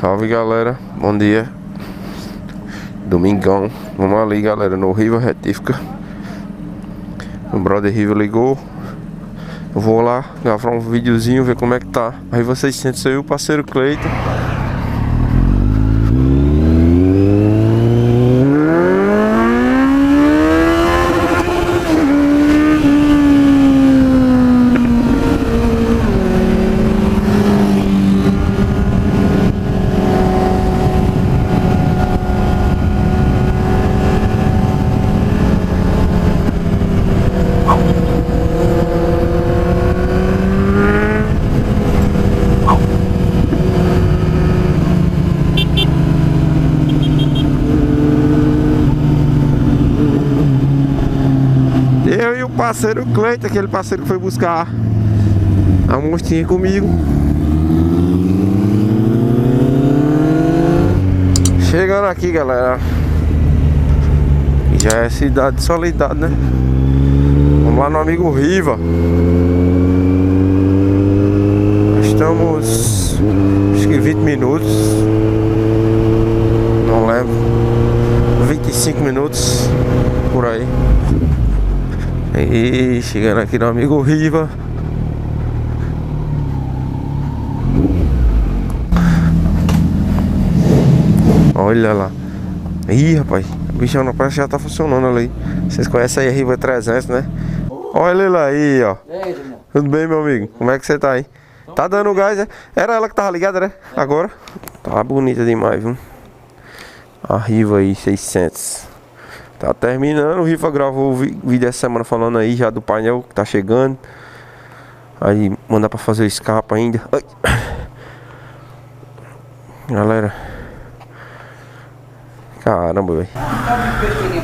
Salve galera, bom dia. Domingão, vamos ali galera, no Riva Retífica. O brother Riva ligou. Eu vou lá gravar um videozinho, ver como é que tá. Aí vocês sentem, sou eu, o parceiro Cleiton. Eu e o parceiro Cleiton, aquele parceiro que foi buscar a mostinha comigo. Chegando aqui, galera. Já é cidade de Soledade, né? Vamos lá no amigo Riva. Estamos, acho que 20 minutos. Não lembro. 25 minutos por aí. E chegando aqui no amigo Riva. Olha lá. Ih, rapaz, o bichão na praia já tá funcionando ali. Vocês conhecem aí a Riva 300, né? Olha ele aí, ó. Tudo bem, meu amigo? Como é que você tá aí? Tá dando gás, é? Era ela que tava ligada, né? Agora? Tá bonita demais, viu? A Riva aí, 600. Tá terminando, o Riva gravou o vídeo essa semana falando aí já do painel que tá chegando. Aí mandar pra fazer o escape ainda. Ai. Galera. Caramba, velho.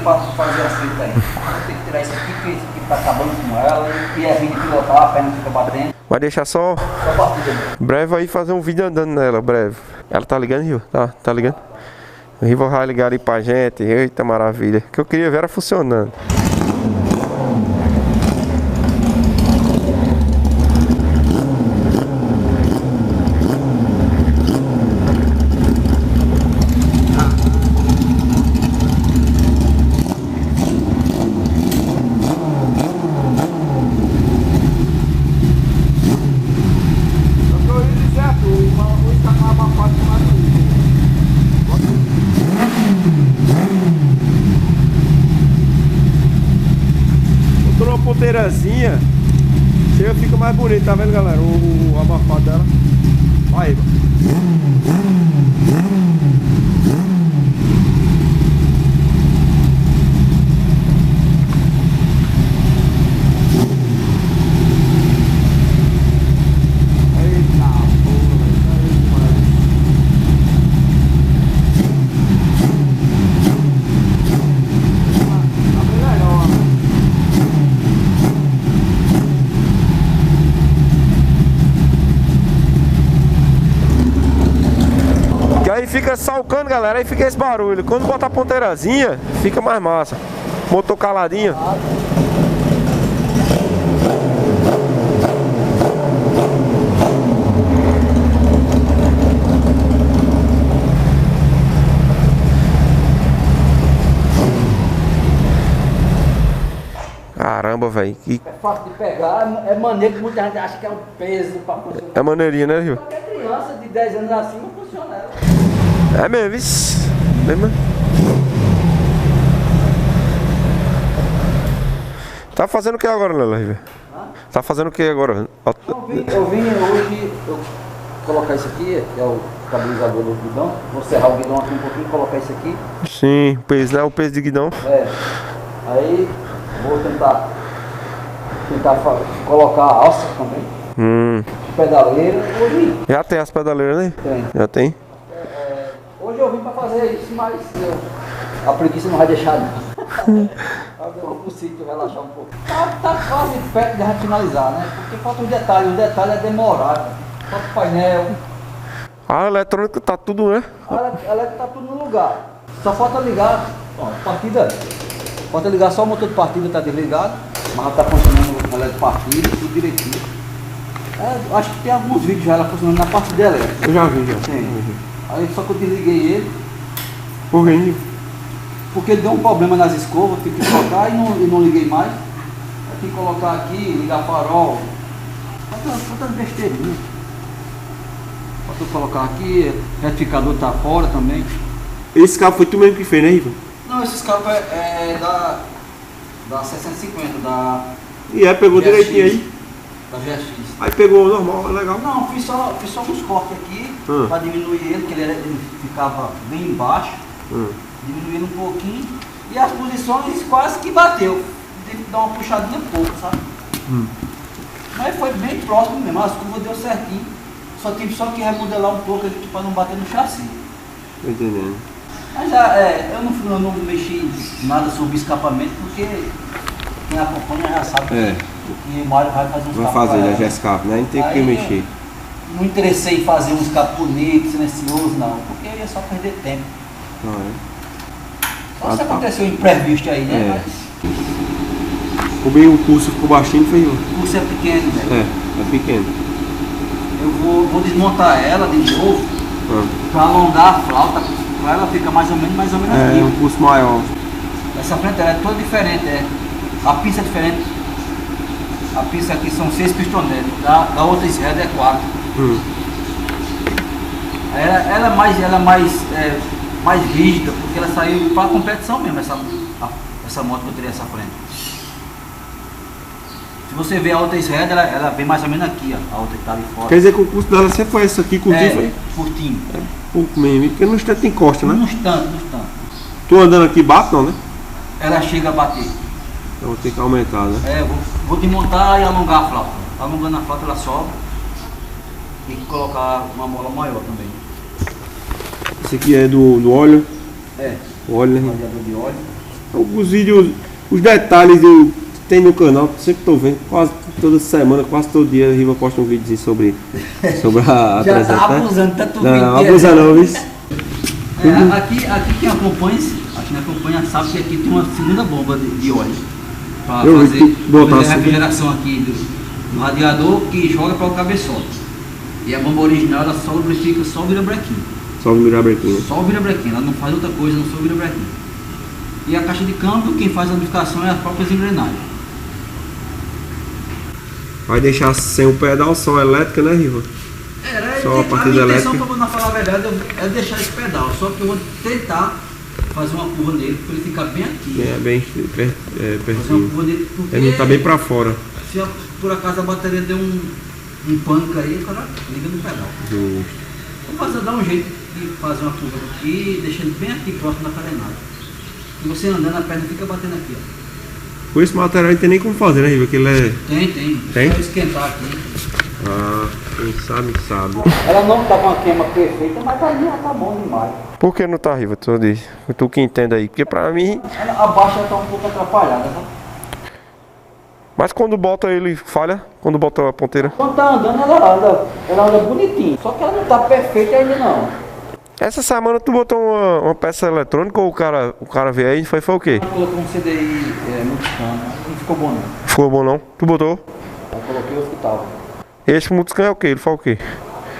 Pra fazer a fita aí. Tem que tirar isso aqui, porque isso aqui tá acabando com ela. E a gente pilotar, a perna fica batendo. Vai deixar só batida. breve aí fazer um vídeo andando nela, breve. Ela tá ligando, Riva? Tá ligando? O Riva vai ligar aí pra gente. Eita maravilha. O que eu queria ver era funcionando. Ponteirazinha, chega, fica mais bonito, tá vendo, galera? O abafado dela. Aí, aí fica salcando, galera, aí fica esse barulho. Quando botar a ponteirazinha, fica mais massa. Motor caladinho. Caramba, velho. É fácil de pegar, é maneiro que muita gente acha que é um peso pra funcionar. É maneirinha, né, Rio? Qualquer criança de 10 anos acima funciona ela. É mesmo, isso. Lembra? Tá fazendo o que agora, Lela, Riva? Tá fazendo o que agora? Eu vim hoje colocar isso aqui, que é o estabilizador do guidão. Vou serrar o guidão aqui um pouquinho e colocar isso aqui. Sim, o peso, né? O peso de guidão. É. Aí vou tentar colocar a alça também. Pedaleira. Hoje Já tem as pedaleiras, né? tem. Já tem. Hoje eu vim pra fazer isso, mas a preguiça não vai deixar não. Eu vou pro sítio relaxar um pouco. Tá quase perto de finalizar, né? Porque falta os detalhes é demorado. Falta o painel. A eletrônica tá tudo, né? A elétrica tá tudo no lugar. Só falta ligar, ó, partida. Falta ligar só o motor de partida, tá desligado. Mas ela tá funcionando o elétrico de partida, tudo direitinho. Acho que tem alguns vídeos já ela funcionando na parte dela. Eu já vi, já. Tem. Aí só que eu desliguei ele, Por quê? porque ele deu um problema nas escovas, tive que colocar e não liguei mais. Eu tive que colocar aqui, ligar farol. Quantas besteirinhas. Falta eu colocar aqui, retificador tá fora também. Esse cabo foi tu mesmo que fez, né, Ivan? Não, esses cabos é da 650, da E aí, pegou GSX, direitinho aí. Da GSX. Aí pegou normal, legal. Não, fiz só uns cortes aqui para diminuir ele, porque ele ficava bem embaixo. Diminuindo um pouquinho. E as posições quase que bateu. Tive que dar uma puxadinha pouco, sabe? Mas foi bem próximo mesmo, as curvas deu certinho. Só tive que remodelar um pouco aqui para não bater no chassi. Tô entendendo. Mas já, eu não mexi nada sobre escapamento, porque quem acompanha já sabe que o Mário vai fazer uns Vai escapos. fazer, já escape, né? Não tem que Aí, mexer. Não interessei em fazer um escape bonito, silencioso, não, porque ia só perder tempo. Não é? Só se aconteceu um imprevisto aí, né? Ficou bem, o pulso ficou baixinho, foi eu. Mas o curso é pequeno, velho. É pequeno. Eu vou desmontar ela de novo para alongar a flauta, para ela ficar mais ou menos aqui. Um pulso maior. Essa frente ela é toda diferente, a pista é diferente. A pista aqui são 6 pistonetes, da outra esquerda é 4. Ela é mais rígida, porque ela saiu para a competição mesmo, essa moto que eu teria essa frente. Se você ver a outra esquerda, ela vem mais ou menos aqui, ó, a outra que está ali fora. Quer dizer que o curso dela sempre foi essa aqui, curtinho, foi? Curtinho. Pouco mesmo, porque no instante encosta, né? No instante. Tu andando aqui bate não, né? Ela chega a bater. Eu vou ter que aumentar, né? Vou desmontar e alongar a flauta. Alongando a flauta ela sobe. Tem que colocar uma mola maior também. Esse aqui é do óleo. O óleo, né? Radiador de óleo. Os vídeos, os detalhes tem no canal, sempre tô vendo, quase toda semana, quase todo dia a Riva posta um vídeo sobre a Já 300, tá abusando tanto vídeo. Não, abusa não, viu? Aqui quem acompanha sabe que aqui tem uma segunda bomba de óleo. Para Eu fazer a refrigeração aqui do radiador que joga para o cabeçote. E a bomba original ela só lubrifica só o virabrequim. Só o virabrequim. Só o virabrequim, ela não faz outra coisa, não só o virabrequim. E a caixa de câmbio, quem faz a lubrificação é as próprias engrenagens. Vai deixar sem o pedal, só elétrica, né, Riva? Só a partida elétrica. Para não falar a verdade, é deixar esse pedal, só que eu vou tentar fazer uma curva nele para ele ficar bem aqui. Bem fazer uma pertinho. curva nele porque Ele não tá bem pra fora. se por acaso a bateria der um pânico aí, o cara liga no pedal. Vou dar um jeito de fazer uma curva aqui, deixando bem aqui próximo da carenagem. E você andando, a perna fica batendo aqui, ó. Com esse material não tem nem como fazer, né, Riva? Que ele é... Tem. Só esquentar aqui. Quem sabe, sabe. Ela não tá com a queima perfeita, mas tá bom demais. Por que não tá, Riva? Tu que entende aí. Porque pra mim... A baixa tá um pouco atrapalhada, né? Mas quando bota ele falha? Quando bota a ponteira? Quando tá andando, ela anda bonitinho. Só que ela não tá perfeita ainda não. Essa semana tu botou uma peça eletrônica ou o cara veio aí e foi o quê? Eu coloquei um CDI multiscan, não ficou bom não. Ficou bom não? Tu botou? Eu coloquei o hospital. Esse multiscan é o quê? Ele faz o quê?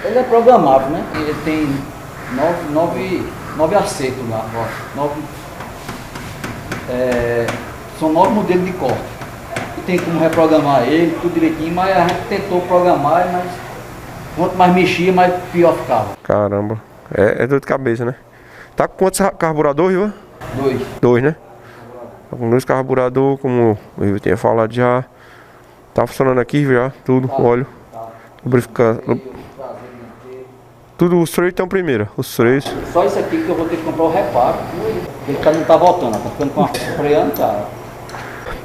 Ele é programável, né? Ele tem 9 acertos lá, ó. São 9 modelos de corte. E tem como reprogramar ele, tudo direitinho, mas a gente tentou programar, mas quanto mais mexia, mais pior ficava. Caramba, é dor de cabeça, né? Tá com quantos carburadores, Riva? 2. 2, né? Tá com 2 carburadores, como o Riva tinha falado já. Tá funcionando aqui já, tudo, óleo. Lubrificar. Tudo, os freios estão primeiro, os freios. Só isso aqui que eu vou ter que comprar o reparo. Ele não tá voltando, tá ficando com a freando, cara.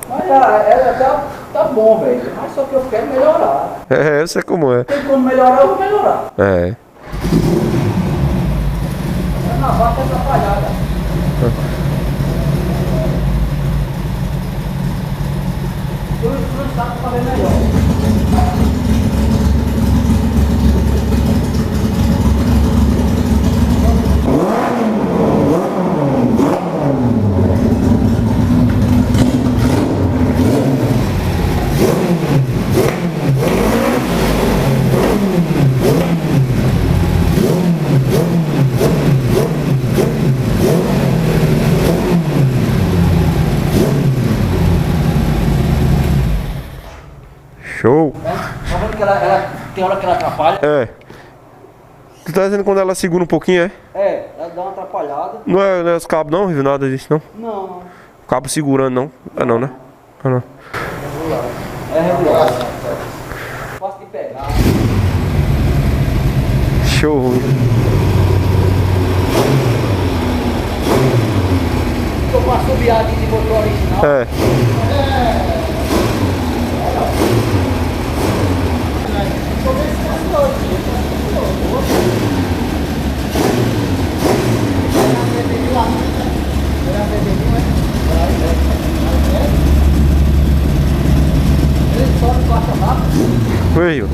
Mas ela tá bom, velho. Mas só que eu quero melhorar. Eu sei como é. Tem como melhorar, eu vou melhorar. Na vaca atrapalhada. Eu não estava fazendo melhor. tem hora que ela atrapalha. É. Tu tá dizendo quando ela segura um pouquinho, é? É, ela dá uma atrapalhada. Não é os cabos não, Riva? Nada disso, não? Não. Cabo segurando, não? Ah, não, né? Ah, não. É regular. Fácil de pegar. Show. Tô com uma subiadinha de motor original. É. Ele só não gosta rápido. Veio.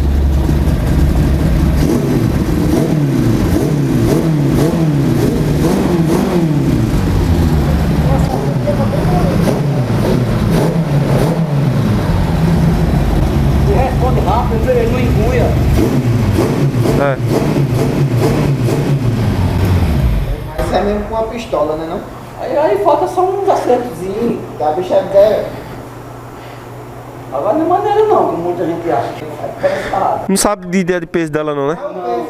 Ele responde rápido, ele não engunha. É. Isso é mesmo com uma pistola, né não? Aí falta só uns acertozinhos. Da bicha é Agora não é maneira não, como muita gente acha. É pesado. Não sabe de ideia de peso dela não, né? Não.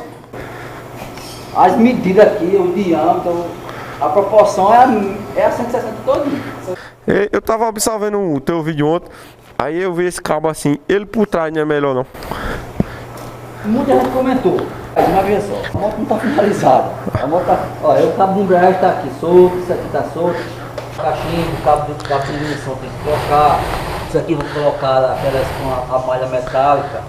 As medidas aqui, o diâmetro, a proporção é a 160 todinho. Eu tava observando o teu vídeo ontem. Aí eu vi esse cabo assim. Ele por trás não é melhor não. Muita gente comentou. Mas veja só, a moto não está finalizada. A moto tá. Olha, o cabo de embreagem está aqui solto, isso aqui está solto. Caixinha, o cabo de ignição tem que trocar. Isso aqui vou colocar aquelas com a malha metálica.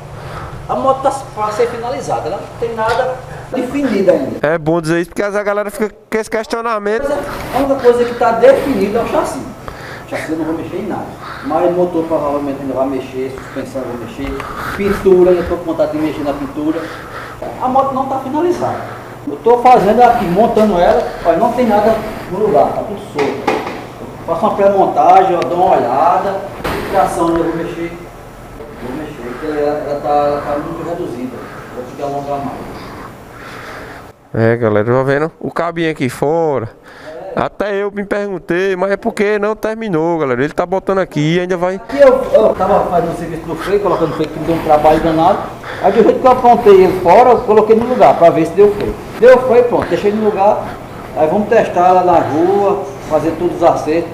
A moto está para ser finalizada, ela não tem nada definido ainda. É bom dizer isso porque a galera fica com esse questionamento. A única coisa que está definida é o chassi. O chassi eu não vou mexer em nada. Mas o motor provavelmente ainda vai mexer, suspensão eu vou mexer, pintura, eu estou com vontade de mexer na pintura. A moto não está finalizada. Eu estou fazendo aqui, montando ela, olha, não tem nada no lugar, está tudo solto. Eu faço uma pré-montagem, eu dou uma olhada, tração eu vou mexer, porque ela está muito reduzida, vou ter que alongar mais. É, galera, tá vendo? O cabinho aqui fora. Até eu me perguntei, mas é porque não terminou, galera. Ele tá botando aqui e ainda vai. Aqui eu tava fazendo o serviço do freio, colocando freio que me deu um trabalho danado. Aí do jeito que eu apontei ele fora, eu coloquei no lugar para ver se deu freio. Deu freio, pronto, deixei no lugar. Aí vamos testar ela na rua, fazer todos os acertos.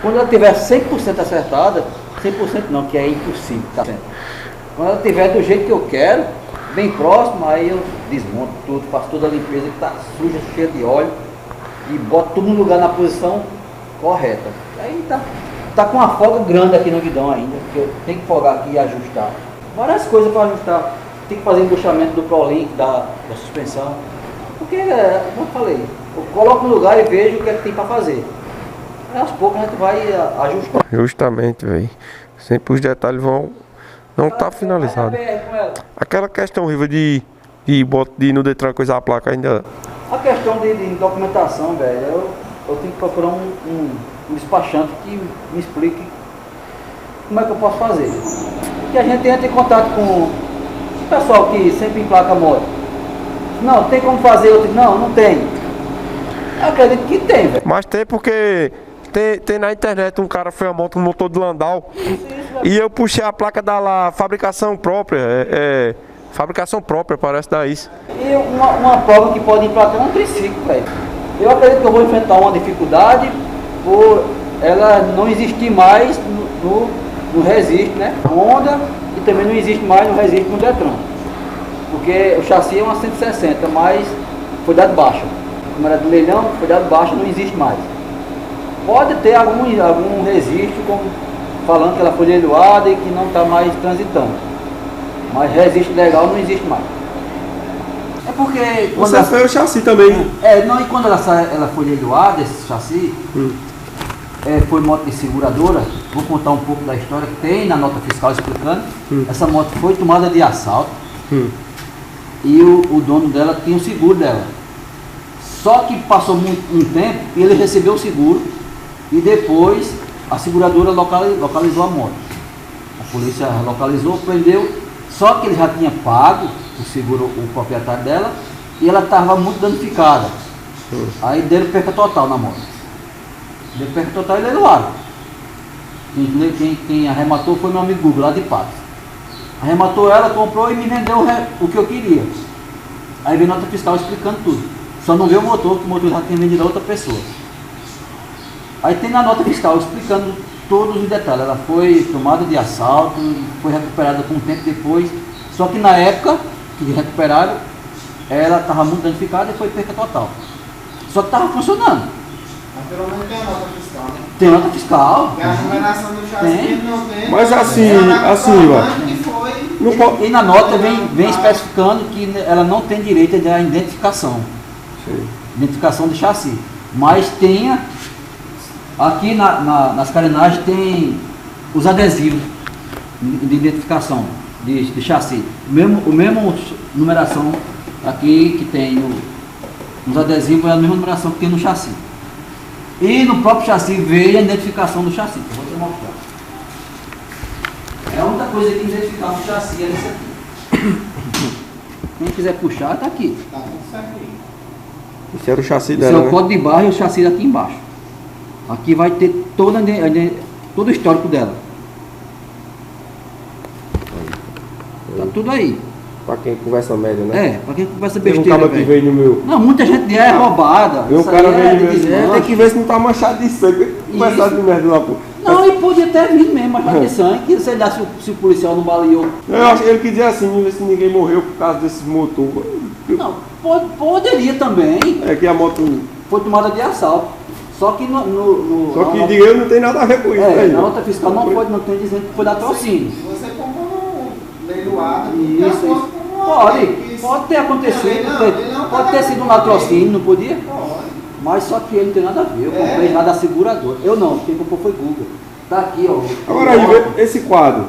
Quando ela tiver 100% acertada, 100% não, que é impossível, tá certo? Quando ela tiver do jeito que eu quero, bem próximo, aí eu desmonto tudo, faço toda a limpeza que tá suja, cheia de óleo. E boto tudo no lugar, na posição correta. Aí tá com uma folga grande aqui no guidão ainda, porque eu tenho que folgar aqui e ajustar. Várias coisas para ajustar. Tem que fazer embuchamento do ProLink, da suspensão. Porque, como eu falei, eu coloco no lugar e vejo o que é que tem para fazer. Aí, aos poucos a gente vai ajustar. Justamente, velho. Sempre os detalhes vão. Não tá finalizado. Aquela questão, Riva, de no Detran coisar a placa ainda. A questão de documentação, velho, eu tenho que procurar um despachante que me explique como é que eu posso fazer. Que a gente entra em contato com o pessoal que sempre emplaca moto. Não, tem como fazer? Eu digo, não tem. Eu acredito que tem, velho. Mas tem porque tem na internet um cara foi a moto no motor do Landau. E eu puxei a placa da lá, fabricação própria. Fabricação própria, parece dar isso. E uma prova que pode emplacar um triciclo, velho. Eu acredito que eu vou enfrentar uma dificuldade por ela não existir mais no registro, né? Honda, e também não existe mais no registro no Detran. Porque o chassi é uma 160, mas foi dado baixa. Como era do leilão, foi dado baixa, não existe mais. Pode ter algum registro falando que ela foi leiloada e que não está mais transitando. Mas registro legal não existe mais. É porque... Você foi o chassi também. E quando ela foi leiloada, esse chassi, foi moto de seguradora. Vou contar um pouco da história que tem na nota fiscal explicando. Essa moto foi tomada de assalto. E o dono dela tinha o seguro dela. Só que passou um tempo e ele recebeu o seguro. E depois a seguradora localizou a moto. A polícia localizou, prendeu. Só que ele já tinha pago o seguro, o proprietário dela, e ela estava muito danificada. Aí deram perca total na moto. Deu perca total e leiloaram. Quem arrematou foi meu amigo Google, lá de Patos. Arrematou ela, comprou e me vendeu o que eu queria. Aí veio nota fiscal explicando tudo. Só não veio o motor, que o motor já tinha vendido a outra pessoa. Aí tem na nota fiscal explicando todos os detalhes. Ela foi tomada de assalto, foi recuperada com um tempo depois. Só que na época que recuperaram, ela estava muito danificada e foi perca total. Só que estava funcionando. Mas pelo menos tem a nota fiscal, né? Tem nota fiscal. E a numeração do chassi não tem. Mas assim, Não pode. E na nota vem especificando que ela não tem direito à identificação. Sim. Identificação de chassi. Mas tenha, aqui nas carenagens tem os adesivos de identificação de chassi. O mesmo numeração aqui que tem nos adesivos é a mesma numeração que tem no chassi. E no próprio chassi veio a identificação do chassi. Eu vou te mostrar. É a única coisa que identificar o chassi é isso aqui. Quem quiser puxar, tá aqui. Tá tudo certinho. Esse era o chassi Esse dela, é o né? código de barra e o chassi aqui embaixo. Aqui vai ter todo o histórico dela. Tá tudo aí. Pra quem conversa média, né? É, pra quem conversa Teve um besteira, cara que velho. veio no meu. Não, muita gente é roubada. Veio um Isso cara aí veio no de meu. desmanche. Tem que ver se não tá manchado de sangue. Conversar de merda lá, pô. Não, e podia ter vindo mesmo, mas de sangue, que sei lá se o policial não baleou. Eu acho que ele quis dizer assim, ver se ninguém morreu por causa desse motor. Não, poderia também. É que a moto. Foi tomada de assalto. Só que Só que na- diga eu não tem nada a ver com isso, é, né? na nota fiscal não tem dizendo que foi latrocínio. Se você comprou leiloado, Isso. Pode ter acontecido, pode ter sido um latrocínio, não podia? Mas só que ele não tem nada a ver, eu comprei lá da seguradora. Eu não, quem comprou foi Google. Tá aqui, ó. Agora aí, esse quadro.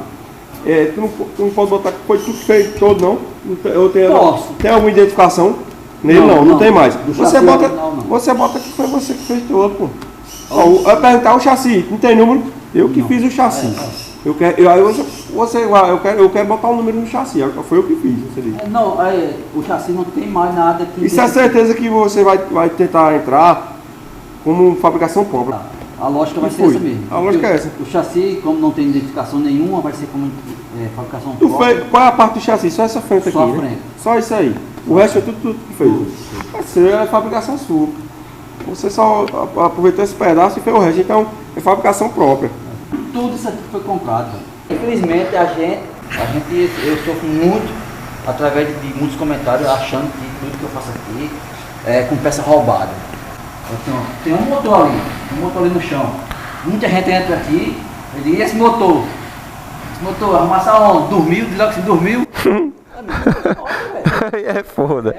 Tu não pode botar que foi tudo feito todo, não? Eu tenho, Posso. tem alguma identificação? Nele Não, não tem não. mais. Do Você chassi bota, original, não. você bota que foi você que fez todo, pô. Ó, eu perguntar o chassi, não tem número? Eu que fiz o chassi. Eu quero botar o número no chassi, foi eu que fiz. Você diz. Não, o chassi não tem mais nada que. Isso é certeza que você vai tentar entrar como fabricação própria. A lógica vai E ser foi. essa mesmo. A lógica é essa. O chassi, como não tem identificação nenhuma, vai ser como fabricação Tu própria. fez, qual é a parte do chassi? Só essa frente Só aqui, a né? frente. Só isso aí. O resto é tudo que fez. Vai ser a fabricação sua. Você só aproveitou esse pedaço e fez o resto. Então, é fabricação própria. Tudo isso aqui foi comprado. Infelizmente eu sofro muito através de muitos comentários achando que tudo que eu faço aqui é com peça roubada. Tem um motor ali no chão. Muita gente entra aqui e diz, e esse motor? Esse motor, arrumação onde? Dormiu, diz logo que se dormiu. É foda.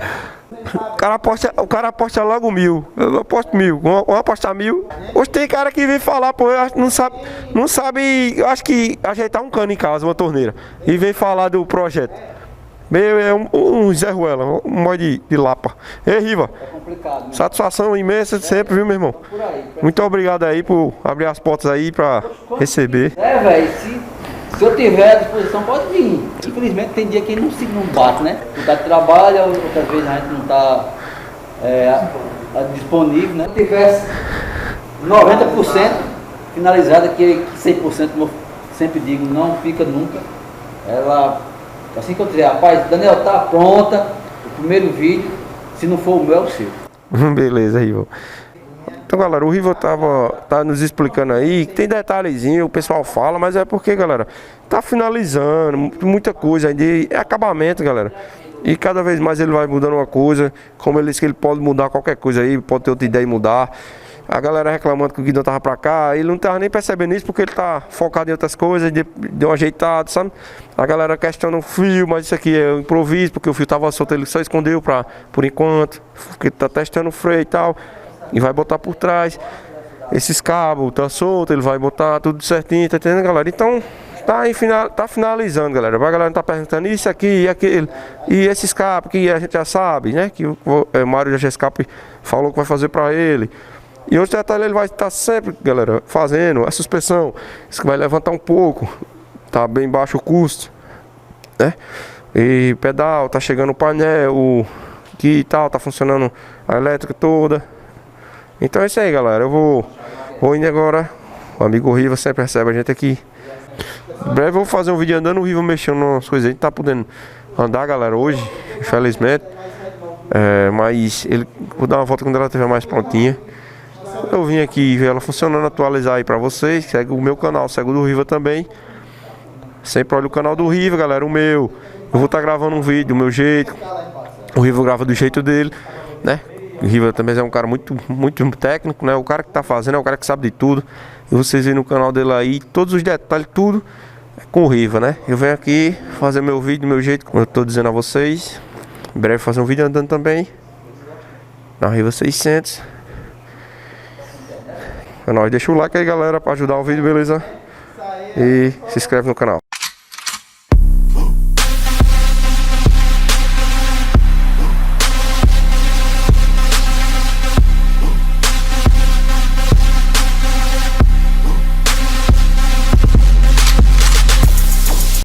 O cara aposta logo 1.000. Eu aposto 1.000. Vamos apostar 1.000. Hoje tem cara que vem falar, pô, eu acho, não sabe, eu acho que ajeitar um cano em casa, uma torneira. E vem falar do projeto. Meu, é um Zé Ruela, um mod de lapa. Ei, Riva, É complicado, né? satisfação imensa sempre, viu, meu irmão? Por aí. Muito obrigado aí por abrir as portas aí pra receber. Velho, se eu tiver à disposição, pode vir. Infelizmente tem dia que não bate, né? Tu tá de trabalho, outras vezes a gente não tá disponível, né? Se tivesse 90% finalizada, que 100%, como eu sempre digo, não fica nunca. Ela, assim que eu dizer, rapaz, Daniel, tá pronta, o primeiro vídeo, se não for o meu, é o seu. Beleza, Riva. Então, galera, o Riva tá nos explicando aí, que tem detalhezinho, o pessoal fala, mas é porque, galera, tá finalizando, muita coisa ainda, é acabamento, galera. E cada vez mais ele vai mudando uma coisa, como ele disse que ele pode mudar qualquer coisa aí, pode ter outra ideia e mudar. A galera reclamando que o guidão tava pra cá, ele não tava nem percebendo isso porque ele tá focado em outras coisas, deu um ajeitado, sabe? A galera questiona o fio, mas isso aqui é um improviso, porque o fio tava solto, ele só escondeu por enquanto, porque ele tá testando o freio e tal. E vai botar por trás. Esses cabos tá solto, ele vai botar tudo certinho, tá entendendo, galera? Então, tá finalizando, galera. A galera tá perguntando isso aqui e aquele. E esses cabos que a gente já sabe, né? Que o Mário da Gescap falou que vai fazer pra ele. E outro detalhe, ele vai estar sempre, galera, fazendo a suspensão. Isso que vai levantar um pouco. Tá bem baixo o custo, né? E pedal, tá chegando o painel, que tal, tá funcionando a elétrica toda. Então é isso aí, galera. Eu vou indo agora. O amigo Riva sempre recebe a gente aqui. Em breve eu vou fazer um vídeo andando no Riva, mexendo nas coisas. A gente tá podendo andar, galera, hoje, infelizmente. Mas vou dar uma volta quando ela estiver mais prontinha. Eu vim aqui ver ela funcionando, atualizar aí pra vocês. Segue o meu canal, segue o do Riva também. Sempre olha o canal do Riva, galera, o meu. Eu vou estar gravando um vídeo do meu jeito. O Riva grava do jeito dele, né? O Riva também é um cara muito técnico, né? O cara que tá fazendo é o cara que sabe de tudo. E vocês veem no canal dele aí, todos os detalhes, tudo é com o Riva, né? Eu venho aqui fazer meu vídeo do meu jeito, como eu tô dizendo a vocês. Em breve fazer um vídeo andando também na Riva 600. Deixa o like aí, galera, pra ajudar o vídeo, beleza? E se inscreve no canal.